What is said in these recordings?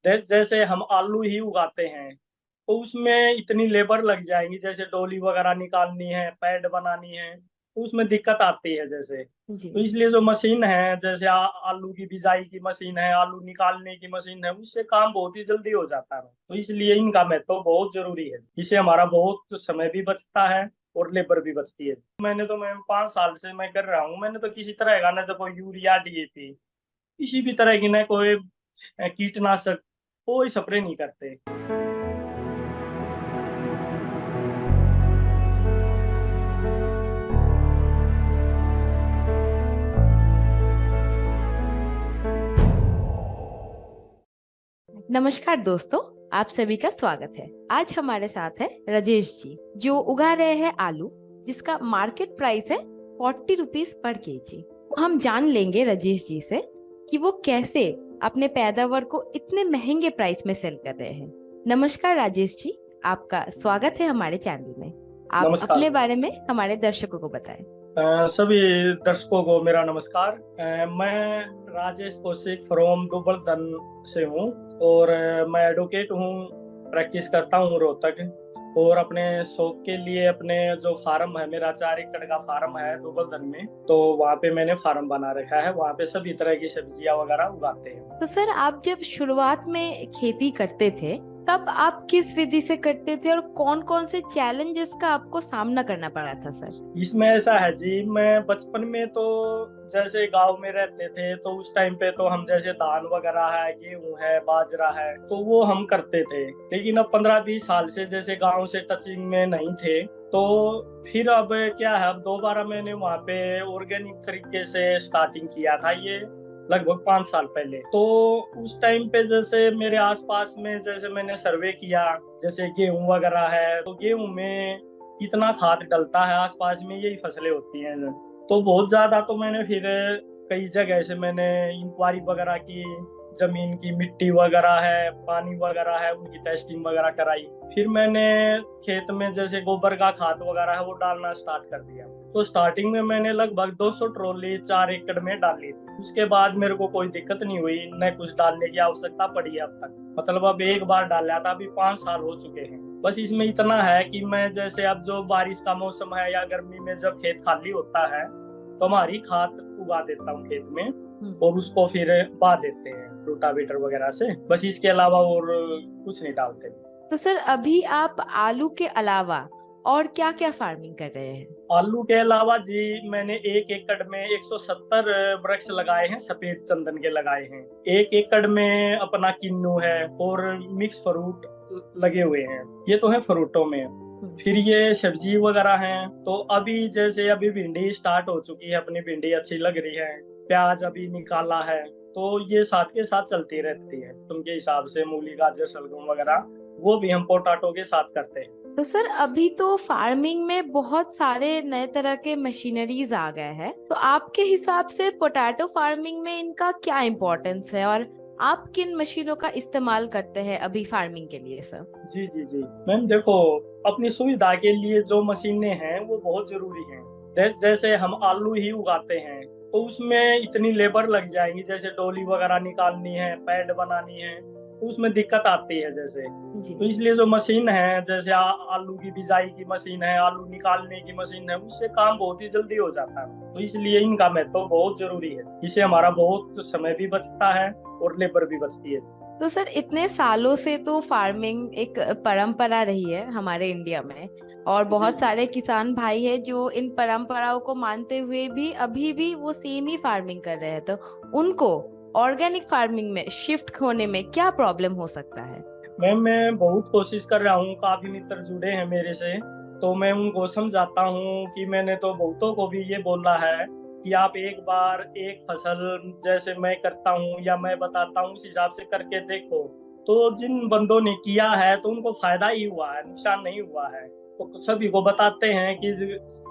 जैसे हम आलू ही उगाते हैं तो उसमें इतनी लेबर लग जाएंगी, जैसे डोली वगैरह निकालनी है, पैड बनानी है, तो उसमें दिक्कत आती है जैसे। जी। तो इसलिए जो मशीन है, जैसे आलू की बिजाई की मशीन है, आलू निकालने की मशीन है, उससे काम बहुत ही जल्दी हो जाता है। तो इसलिए इनका महत्व तो बहुत जरूरी है। इससे हमारा बहुत समय भी बचता है और लेबर भी बचती है। मैं 5 साल से मैं कर रहा हूँ। मैंने तो किसी तरह का, ना तो कोई यूरिया, डीएपी, किसी भी तरह की, ना कोई कीटनाशक, कोई स्प्रे नहीं करते। नमस्कार दोस्तों, आप सभी का स्वागत है। आज हमारे साथ है राजेश जी, जो उगा रहे हैं आलू, जिसका मार्केट प्राइस है 40 रुपीज पर केजी। हम जान लेंगे राजेश जी से कि वो कैसे अपने पैदावार को इतने महंगे प्राइस में सेल कर रहे हैं। नमस्कार राजेश जी, आपका स्वागत है हमारे चैनल में। आप नमस्कार। अपने बारे में हमारे दर्शकों को बताएं। सभी दर्शकों को मेरा नमस्कार। मैं राजेश कौशिक फ्रॉम गोवर्धन से हूँ, और मैं एडवोकेट हूँ। प्रैक्टिस करता हूँ रोहतक। और अपने शौक के लिए, अपने जो फार्म है, मेरा 4 एकड़ का फार्म है गोवर्धन में, तो वहाँ पे मैंने फार्म बना रखा है। वहाँ पे सभी तरह की सब्जियां वगैरह उगाते हैं। तो सर, आप जब शुरुआत में खेती करते थे तब आप किस विधि से करते थे और कौन कौन से चैलेंजेस का आपको सामना करना पड़ा था सर? इसमें ऐसा है जी, मैं बचपन में तो जैसे गांव में रहते थे, तो उस टाइम पे तो हम जैसे धान वगैरह है, गेहूं है, बाजरा है, तो वो हम करते थे। लेकिन अब 15-20 साल से जैसे गांव से टचिंग में नहीं थे, तो फिर अब क्या है, अब दोबारा मैंने वहाँ पे ऑर्गेनिक तरीके से स्टार्टिंग किया था, ये लगभग 5 साल पहले। तो उस टाइम पे जैसे मेरे आसपास में जैसे मैंने सर्वे किया, जैसे गेहूं वगैरह है, तो गेहूं में कितना खाद डलता है, आसपास में यही फसलें होती हैं। तो बहुत ज्यादा तो मैंने फिर कई जगह से मैंने इंक्वायरी वगैरह की, जमीन की मिट्टी वगैरह है, पानी वगैरह है, उनकी टेस्टिंग वगैरह कराई। फिर मैंने खेत में जैसे गोबर का खाद वगैरह है वो डालना स्टार्ट कर दिया। तो स्टार्टिंग में मैंने लगभग 200 ट्रॉली 4 एकड़ में डाली थी। उसके बाद मेरे को कोई दिक्कत नहीं हुई, न कुछ डालने की आवश्यकता पड़ी है अब तक। मतलब अब एक बार डाला था, अभी 5 साल हो चुके हैं। बस इसमें इतना है कि मैं जैसे अब जो बारिश का मौसम है या गर्मी में जब खेत खाली होता है, तो हमारी खाद उगा देता हूँ खेत में, और उसको फिर बा देते हैं रोटावेटर वगैरह से। बस इसके अलावा और कुछ नहीं डालते। तो सर, अभी आप आलू के अलावा और क्या क्या फार्मिंग कर रहे हैं? आलू के अलावा जी, मैंने 1 एकड़ में 170 वृक्ष लगाए हैं, सफेद चंदन के लगाए हैं। 1 एकड़ में अपना किन्नू है, और मिक्स फ्रूट लगे हुए हैं। ये तो है फ्रूटों में। फिर ये सब्जी वगैरह हैं, तो अभी जैसे अभी भिंडी स्टार्ट हो चुकी है, अपनी भिंडी अच्छी लग रही है। प्याज अभी निकाला है। तो ये साथ के साथ चलती रहती है उनके हिसाब से। मूली, गाजर, शलगम वगैरह वो भी हम पोटाटो के साथ करते हैं। तो सर, अभी तो फार्मिंग में बहुत सारे नए तरह के मशीनरीज आ गए हैं, तो आपके हिसाब से पोटैटो फार्मिंग में इनका क्या इम्पोर्टेंस है और आप किन मशीनों का इस्तेमाल करते हैं अभी फार्मिंग के लिए सर? जी जी जी मैम, देखो, अपनी सुविधा के लिए जो मशीनें हैं वो बहुत जरूरी हैं। जैसे हम आलू ही उगाते हैं, तो उसमें इतनी लेबर लग जाएंगी, जैसे डोली वगैरह निकालनी है, पैड बनानी है, तो उसमें दिक्कत आती है जैसे। जी। तो इसलिए जो मशीन है, जैसे आलू की बिजाई की मशीन है, आलू निकालने की मशीन है, उससे काम बहुत ही जल्दी हो जाता है। तो इसलिए इनका महत्व तो बहुत जरूरी है। इससे हमारा बहुत समय भी बचता है और लेबर भी बचती है। तो सर, इतने सालों से तो फार्मिंग एक परंपरा रही है हमारे इंडिया में, और जी बहुत जी। सारे किसान भाई हैं जो इन परंपराओं को मानते हुए भी अभी भी वो सेम ही फार्मिंग कर रहे हैं। तो उनको ऑर्गेनिक फार्मिंग में शिफ्ट होने में क्या प्रॉब्लम हो सकता है? मैम, मैं बहुत कोशिश कर रहा हूँ, काफी मित्र जुड़े हैं मेरे से। तो मैं उनको समझाता हूँ कि मैंने तो बहुतों को भी ये बोला है कि आप एक बार एक फसल, जैसे मैं करता हूँ या मैं बताता हूँ, उस हिसाब से करके देखो। तो जिन बंदों ने किया है तो उनको फायदा ही हुआ है, नुकसान नहीं हुआ है। तो सभी को बताते हैं कि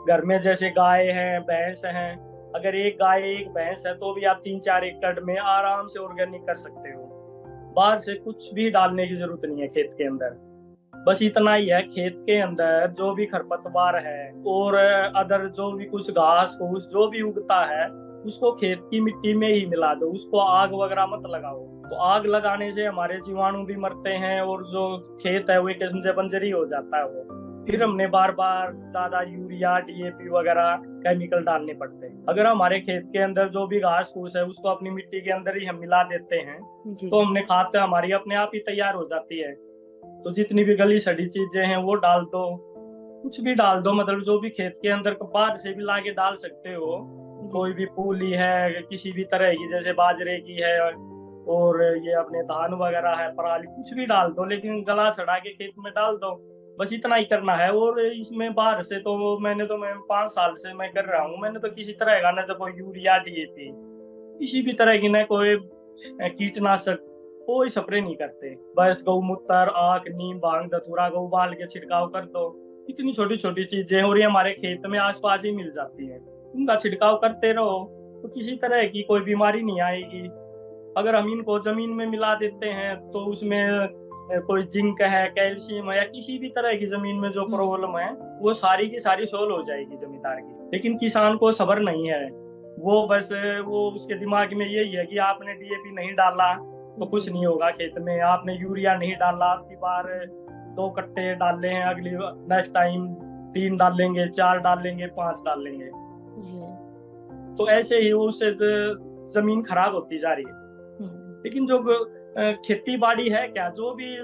घर में जैसे गाय है, भैंस है, अगर एक गाय एक भैंस है, तो भी आप 3-4 एकड़ में आराम से ऑर्गेनिक कर सकते हो। बाहर से कुछ भी डालने की जरूरत नहीं है खेत के अंदर। बस इतना ही है, खेत के अंदर जो भी खरपतवार है और अदर जो भी कुछ घास फूस जो भी उगता है, उसको खेत की मिट्टी में ही मिला दो, उसको आग वगैरह मत लगाओ। तो आग लगाने से हमारे जीवाणु भी मरते हैं और जो खेत है वो एक किस्म से बंजरी हो जाता है वो। फिर हमने बार बार ज्यादा यूरिया, डीएपी वगैरह केमिकल डालने पड़ते हैं। अगर हमारे खेत के अंदर जो भी घास फूस है उसको अपनी मिट्टी के अंदर ही हम मिला देते हैं जी। तो हमने खाद हमारी अपने आप ही तैयार हो जाती है। तो जितनी भी गली सड़ी चीजें हैं वो डाल दो, कुछ भी डाल दो, मतलब जो भी खेत के अंदर बाहर से भी लाके डाल सकते हो। जी। कोई भी पूली है किसी भी तरह की, जैसे बाजरे की है और ये अपने धान वगैरह है, पराली, कुछ भी डाल दो, लेकिन गला सड़ा के खेत में डाल दो। बस इतना ही करना है। और इसमें बाहर से तो मैं 5 साल से मैं कर रहा हूँ, मैंने तो किसी तरह का न तो कोई यूरिया, डीएपी, किसी भी तरह की न कोई कीटनाशक कोई स्प्रे नहीं करते। बस गौमूत्र, आक, नीम, भांग, धतूरा को उबाल के छिड़काव कर दो। इतनी छोटी छोटी चीजें और ये हमारे खेत में आसपास ही मिल जाती है, उनका छिड़काव करते रहो तो किसी तरह की कोई बीमारी नहीं आएगी। अगर हम इनको जमीन में मिला देते हैं तो उसमें कोई जिंक है, कैल्शियम है, या किसी भी तरह की जमीन में जो प्रॉब्लम है वो सारी की सारी सोल्व हो जाएगी जमींदार की। लेकिन किसान को सब्र नहीं है, वो बस वो उसके दिमाग में यही है कि आपने डीएपी नहीं डाला तो कुछ नहीं होगा खेत में, आपने यूरिया नहीं डाला, आपकी बार 2 कट्टे डाले हैं, अगली नेक्स्ट टाइम 3 डालेंगे, 4 डालेंगे, 5 डालेंगे। जी। तो ऐसे ही उससे जमीन खराब होती जा रही है। लेकिन जो खेती बाड़ी है क्या, जो भी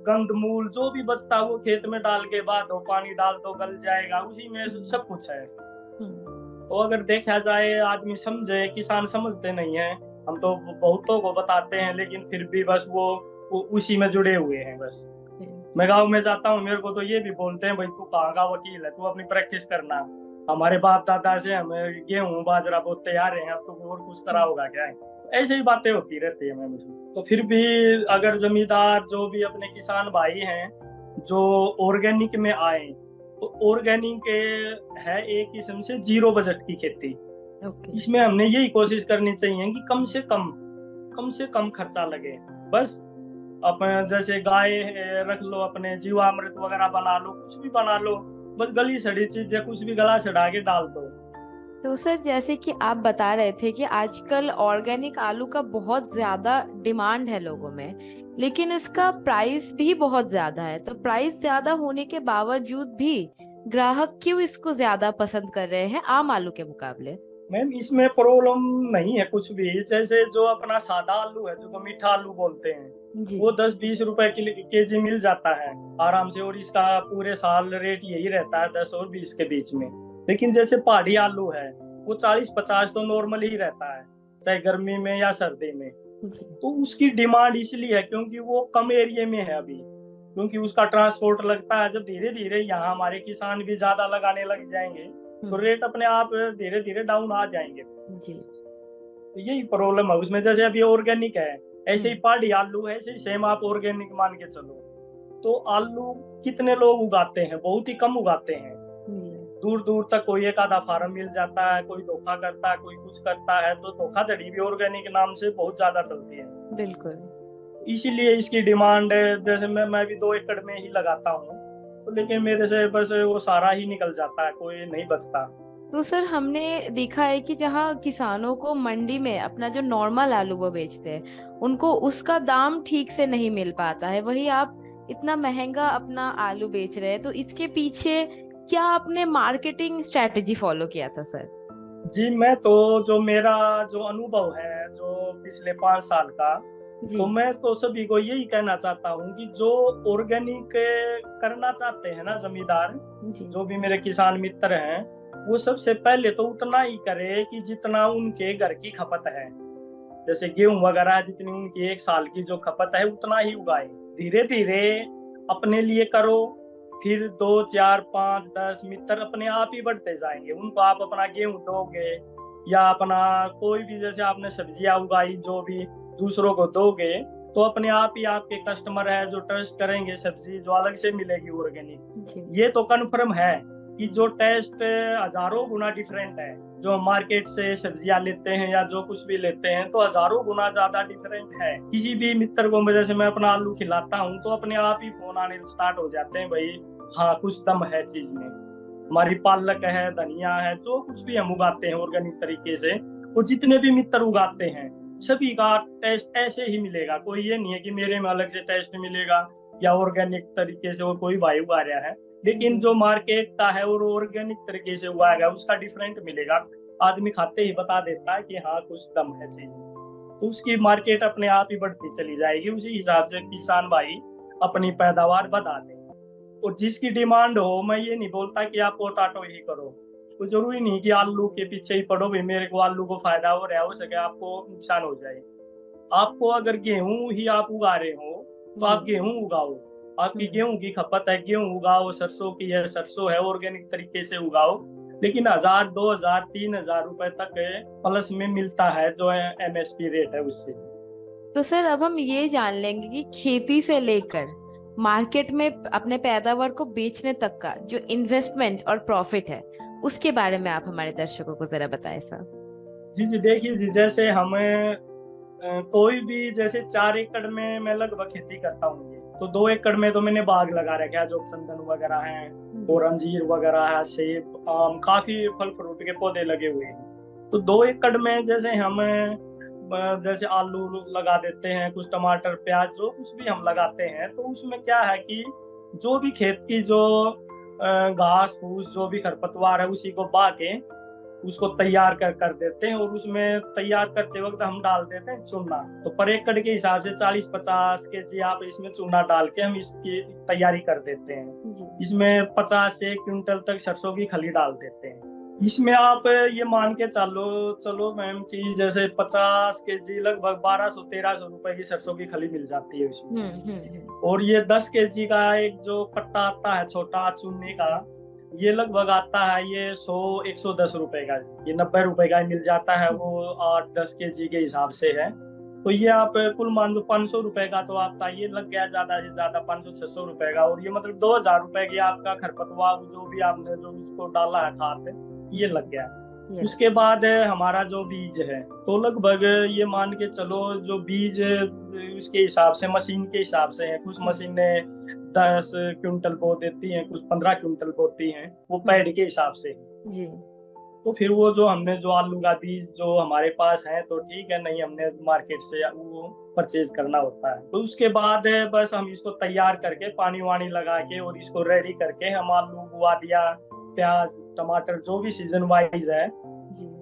गंद मूल जो भी बचता है वो खेत में डाल के बाद दो, पानी डाल दो, गल जाएगा, उसी में सब कुछ है। तो अगर देखा जाए, आदमी समझे, किसान समझते नहीं है। हम तो बहुतों को बताते हैं लेकिन फिर भी बस वो उसी में जुड़े हुए हैं। बस मैं गांव में जाता हूँ, मेरे को तो ये भी बोलते हैं, भाई तू कहाँ का वकील है, तू अपनी प्रैक्टिस करना। हमारे बाप दादा से हमें गेहूं बाजरा बोते आ रहे हैं, अब तो और कुछ करा होगा क्या है। ऐसे ही बातें होती रहती है मैम इसमें। तो फिर भी अगर जमींदार जो भी अपने किसान भाई हैं जो ऑर्गेनिक में आए, तो ऑर्गेनिक है एक किस्म से जीरो बजट की खेती। इसमें हमने यही कोशिश करनी चाहिए कि कम से कम खर्चा लगे। बस अपने जैसे गाय रख लो, अपने जीवामृत वगैरह बना लो, कुछ भी बना लो, बस गली सड़ी चीज या कुछ भी गला सड़ा के डाल दो। तो सर जैसे कि आप बता रहे थे कि आजकल ऑर्गेनिक आलू का बहुत ज्यादा डिमांड है लोगों में, लेकिन इसका प्राइस भी बहुत ज्यादा है। तो प्राइस ज्यादा होने के बावजूद भी ग्राहक क्यों इसको ज्यादा पसंद कर रहे हैं आम आलू के मुकाबले? मैम इसमें प्रॉब्लम नहीं है कुछ भी। जैसे जो अपना सादा आलू है, जो मीठा आलू बोलते हैं, वो 10-20 रुपए केजी मिल जाता है आराम से, और इसका पूरे साल रेट यही रहता है 10 और 20 के बीच में। लेकिन जैसे पहाड़ी आलू है वो 40-50 तो नॉर्मल ही रहता है, चाहे गर्मी में या सर्दी में। तो उसकी डिमांड इसलिए है क्योंकि वो कम एरिया में है अभी, क्योंकि उसका ट्रांसपोर्ट लगता है। जब धीरे धीरे यहाँ हमारे किसान भी ज्यादा लगाने लग जाएंगे तो रेट अपने आप धीरे धीरे डाउन आ जाएंगे जी। तो यही प्रॉब्लम है उसमें। जैसे अभी ऑर्गेनिक है, ऐसे ही पहाड़ी आलू है, ऐसे ही सेम आप ऑर्गेनिक मान के चलो। तो आलू कितने लोग उगाते हैं, बहुत ही कम उगाते हैं। दूर दूर तक कोई एक आधा फार्म मिल जाता है, कोई धोखा करता है, कोई कुछ करता है। तो धोखाधड़ी भी ऑर्गेनिक नाम से बहुत ज्यादा चलती है। बिल्कुल। इसीलिए इसकी डिमांड है। जैसे मैं भी 2 एकड़ में ही लगाता हूँ, तो लेकिन मेरे से बस वो सारा ही निकल जाता है, कोई नहीं बचता। तो सर हमने देखा है कि जहाँ किसानों को मंडी में अपना जो नॉर्मल आलू वो बेचते हैं, उनको उसका दाम ठीक से नहीं मिल पाता है, वही आप इतना महंगा अपना आलू बेच रहे हैं। तो इसके पीछे क्या आपने मार्केटिंग स्ट्रेटेजी फॉलो किया था सर? जी, मैं तो जो मेरा जो अनुभव है जो पिछले 5 साल का, तो मैं तो सभी को यही कहना चाहता हूँ कि जो ऑर्गेनिक करना चाहते हैं ना जमींदार, जो भी मेरे किसान मित्र हैं, वो सबसे पहले तो उतना ही करे कि जितना उनके घर की खपत है। जैसे गेहूं वगैरह जितनी उनकी 1 साल की जो खपत है उतना ही उगाए। धीरे धीरे अपने लिए करो, फिर 2, 4, 5, 10 मित्र अपने आप ही बढ़ते जाएंगे। उनको आप अपना गेहूं दोगे या अपना कोई भी, जैसे आपने सब्जियां उगाई, जो भी दूसरों को दोगे, तो अपने आप ही आपके कस्टमर है जो टेस्ट करेंगे सब्जी, जो अलग से मिलेगी ऑर्गेनिक। ये तो कन्फर्म है कि जो टेस्ट हजारों गुना डिफरेंट है। जो मार्केट से सब्जियां लेते हैं या जो कुछ भी लेते हैं, तो हजारों गुना ज्यादा डिफरेंट है। किसी भी मित्र को जैसे मैं अपना आलू खिलाता हूँ तो अपने आप ही फोन आने स्टार्ट हो जाते हैं, भाई हाँ कुछ दम है चीज में। हमारी पालक है, धनिया है, जो कुछ भी हम उगाते हैं ऑर्गेनिक तरीके से, और जितने भी मित्र उगाते हैं सभी का टेस्ट ऐसे ही मिलेगा। कोई ये नहीं है कि मेरे में अलग से टेस्ट मिलेगा या ऑर्गेनिक तरीके से और कोई भाई उगा रहा है, लेकिन जो मार्केट का है और ऑर्गेनिक तरीके से उगाया गया उसका डिफरेंट मिलेगा। आदमी खाते ही बता देता है कि हाँ कुछ दम है चीज, तो उसकी मार्केट अपने आप ही बढ़ती चली जाएगी। उसी हिसाब से किसान भाई अपनी पैदावार बढ़ा दें। और जिसकी डिमांड हो, मैं ये नहीं बोलता कि आप पोटाटो ही करो, तो जरूरी नहीं कि आलू के पीछे ही पड़ो भाई मेरे को आलू को फायदा हो रहा है, हो सके आपको नुकसान हो जाए। आपको अगर गेहूं ही आप उगा रहे हो तो आप गेहूं उगाओ, आपकी गेहूं की खपत है, गेहूं उगाओ, सरसों की है, सरसों है, ऑर्गेनिक तरीके से उगाओ, लेकिन 1000, 2000, 3000 रुपए तक प्लस में मिलता है जो MSP रेट है उससे। तो सर अब हम ये जान लेंगे कि खेती से लेकर मार्केट में अपने पैदावार को बेचने तक का जो इन्वेस्टमेंट और प्रॉफिट है उसके बारे में आप हमारे दर्शकों को जरा बताएं सर। जी जी, देखिए जी, जैसे हमें कोई भी, जैसे 4 एकड़ में मैं लगभग खेती करता हूँ, तो 2 एकड़ में तो मैंने बाग लगा रखा है, जो चंदन वगैरह है और अंजीर वगैरह है, सेब, आम, काफी फल फ्रूट के पौधे लगे हुए हैं। तो 2 एकड़ में जैसे हम जैसे आलू लगा देते हैं, कुछ टमाटर, प्याज, जो कुछ भी हम लगाते हैं, तो उसमें क्या है कि जो भी खेत की जो घास फूस, जो भी खरपतवार है, उसी को बा के उसको तैयार कर देते हैं, और उसमें तैयार करते वक्त हम डाल देते हैं चूना। तो पर एकड़ के हिसाब से 40-50 केजी आप इसमें चूना डाल के हम इसकी तैयारी कर देते हैं। इसमें 50 से 1 क्विंटल तक सरसों की खली डाल देते हैं। इसमें आप ये मान के चलो मैम कि जैसे 50 केजी लगभग 1200-1300 रुपए की सरसों की खली मिल जाती है इसमें। और ये 10 केजी का एक जो कट्टा आता है छोटा चूने का, ये लगभग आता है ये 100-110 रुपए का, ये 90 रुपए का मिल जाता है, वो 8-10 केजी के हिसाब से है। तो ये आप कुल मान लो 500 रुपए का, तो आपका ये लग गया ज्यादा से ज्यादा 500-600 रुपए का, और ये मतलब 2000 रुपए की आपका खरपतवार जो भी आपने जो उसको डाला है खाद, ये लग गया। उसके बाद हमारा जो बीज है, तो लगभग ये मान के चलो जो बीज उसके हिसाब से, मशीन के हिसाब से है, कुछ मशीनें 10 क्विंटल बो देती हैं, कुछ 15 क्विंटल बोती हैं, वो पैड के हिसाब से जी। तो फिर वो जो हमने जो आलू का बीज जो हमारे पास है तो ठीक है, नहीं हमने मार्केट से वो परचेज करना होता है। तो उसके बाद बस हम इसको तैयार करके पानी वानी लगा के और इसको रेडी करके हम आलू बुआ दिया, प्याज, टमाटर, जो भी सीजन वाइज है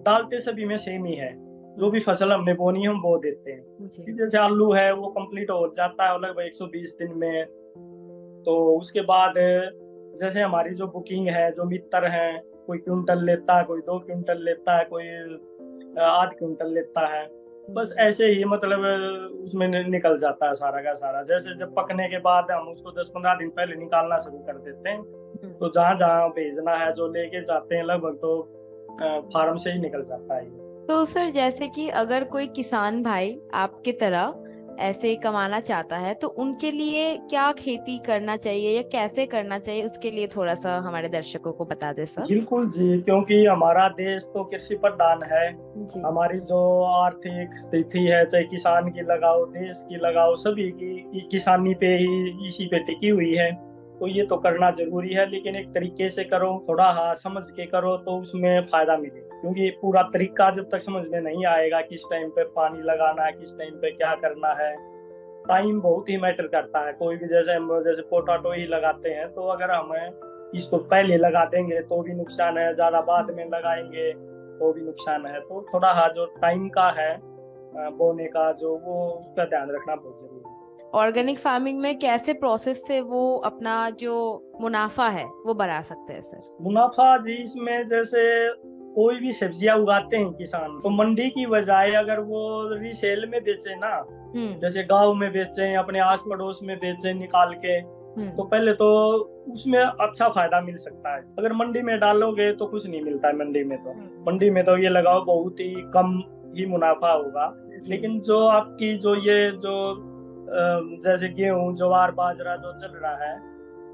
डालते सभी में सेम ही है। जो भी फसल हमने बोनी है हम बो देते हैं। जैसे आलू है वो कंप्लीट हो जाता है लगभग 120 दिन में। तो उसके बाद जैसे हमारी जो बुकिंग है, जो मित्र हैं, कोई क्विंटल लेता है, कोई 2 क्विंटल लेता है, कोई 8 क्विंटल लेता है, बस ऐसे ही मतलब उसमें निकल जाता है सारा का सारा। जैसे जब पकने के बाद हम उसको 10-15 दिन पहले निकालना शुरू कर देते हैं, तो जहाँ जहाँ भेजना है जो लेके जाते हैं लगभग तो फार्म से ही निकल जाता है। तो सर जैसे कि अगर कोई किसान भाई आपके तरह ऐसे कमाना चाहता है तो उनके लिए क्या खेती करना चाहिए या कैसे करना चाहिए, उसके लिए थोड़ा सा हमारे दर्शकों को बता दे सर। बिल्कुल जी, क्योंकि हमारा देश तो कृषि प्रधान है। हमारी जो आर्थिक स्थिति है, चाहे किसान की लगाओ, देश की लगाओ, सभी की किसानी पे ही, इसी पे टिकी हुई है। तो ये तो करना जरूरी है, लेकिन एक तरीके से करो, थोड़ा हाँ समझ के करो तो उसमें फायदा मिले। क्योंकि पूरा तरीका जब तक समझ में नहीं आएगा, किस टाइम पे पानी लगाना है, किस टाइम पे क्या करना है, टाइम बहुत ही मैटर करता है। कोई भी जैसे हम जैसे पोटैटो ही लगाते हैं, तो अगर हमें इसको पहले लगा देंगे तो भी नुकसान है, ज्यादा बाद में लगाएंगे तो भी नुकसान है। तो थोड़ा हाँ जो टाइम का है बोने का, जो वो उसका ध्यान रखना बहुत जरूरी है। ऑर्गेनिक फार्मिंग में कैसे प्रोसेस से वो अपना जो मुनाफा है वो बढ़ा सकते हैं सर? मुनाफा जी, इसमें जैसे कोई भी सब्जियां उगाते हैं किसान, तो मंडी की बजाय अगर वो रीसेल में बेचे ना, जैसे गांव में बेचे, अपने आस पड़ोस में बेचे निकाल के, तो पहले तो उसमें अच्छा फायदा मिल सकता है। अगर मंडी में डालोगे तो कुछ नहीं मिलता है मंडी में। तो मंडी में तो ये लगाओ बहुत ही कम ही मुनाफा होगा। लेकिन जो आपकी जो ये जो जैसे गेहूं, ज्वार, बाजरा जो चल रहा है,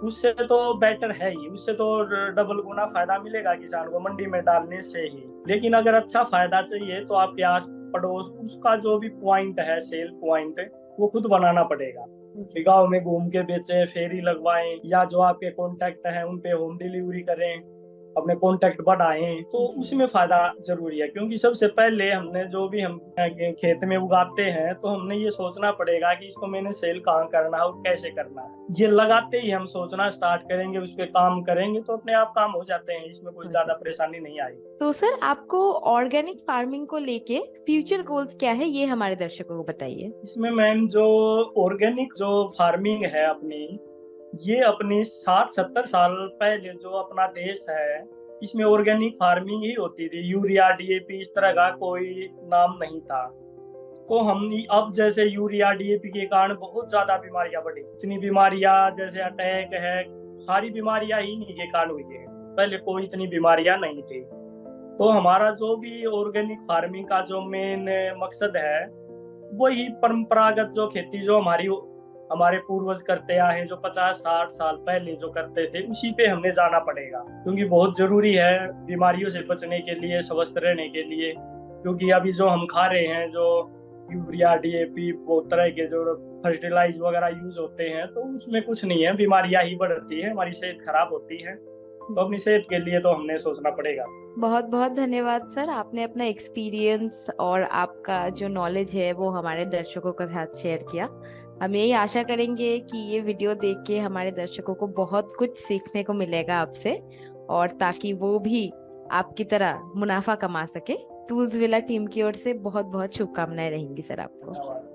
उससे तो बेटर है ही, उससे तो डबल गुना फायदा मिलेगा किसान को मंडी में डालने से ही। लेकिन अगर अच्छा फायदा चाहिए तो आपके आस पड़ोस उसका जो भी पॉइंट है, सेल पॉइंट, वो खुद बनाना पड़ेगा। गाँव में घूम के बेचे, फेरी लगवाएं, या जो आपके कॉन्टेक्ट हैं उन पे होम डिलीवरी करें। अपने कॉन्टेक्ट बढ़ाएं, तो जी। उसमें फायदा जरूरी है। क्योंकि सबसे पहले हमने जो भी हम खेत में उगाते हैं तो हमने ये सोचना पड़ेगा कि इसको मैंने सेल कहाँ करना है और कैसे करना है। ये लगाते ही हम सोचना स्टार्ट करेंगे, उस पर काम करेंगे तो अपने आप काम हो जाते हैं, इसमें कोई हो ज्यादा जाता है। परेशानी नहीं आई। तो सर आपको ऑर्गेनिक फार्मिंग को लेके फ्यूचर गोल्स क्या है, ये हमारे दर्शकों को बताइए। इसमें मैम जो ऑर्गेनिक जो फार्मिंग है अपनी, ये अपनी 60-70 साल पहले जो अपना देश है, इसमें ऑर्गेनिक फार्मिंग ही होती थी। यूरिया, डीएपी इस तरह का कोई नाम नहीं था। तो हम अब जैसे यूरिया, डीएपी के कारण बहुत ज्यादा बीमारियां बढ़ी। इतनी बीमारियां जैसे अटैक है, सारी बीमारियां ही इन्हीं के कारण हुई है। पहले कोई इतनी बीमारियां नहीं थी। तो हमारा जो भी ऑर्गेनिक फार्मिंग का जो मेन मकसद है, वही परंपरागत जो खेती जो हमारे पूर्वज करते आए हैं, जो 50-60 साल पहले जो करते थे, उसी पे हमने जाना पड़ेगा। क्योंकि बहुत जरूरी है बीमारियों से बचने के लिए, स्वस्थ रहने के लिए। क्योंकि अभी जो हम खा रहे हैं, जो यूरिया, डीएपी, बहुत तरह के जो फर्टिलाइज वगैरह यूज होते हैं, तो उसमें कुछ नहीं है, बीमारियां ही बढ़ती है, हमारी सेहत खराब होती है। तो अपनी सेहत के लिए तो हमने सोचना पड़ेगा। बहुत बहुत धन्यवाद सर, आपने अपना एक्सपीरियंस और आपका जो नॉलेज है वो हमारे दर्शकों के साथ शेयर किया। हम यही आशा करेंगे कि ये वीडियो देख के हमारे दर्शकों को बहुत कुछ सीखने को मिलेगा आपसे, और ताकि वो भी आपकी तरह मुनाफा कमा सके। टूल्स विला टीम की ओर से बहुत बहुत शुभकामनाएं रहेंगी सर आपको। धन्यवाद।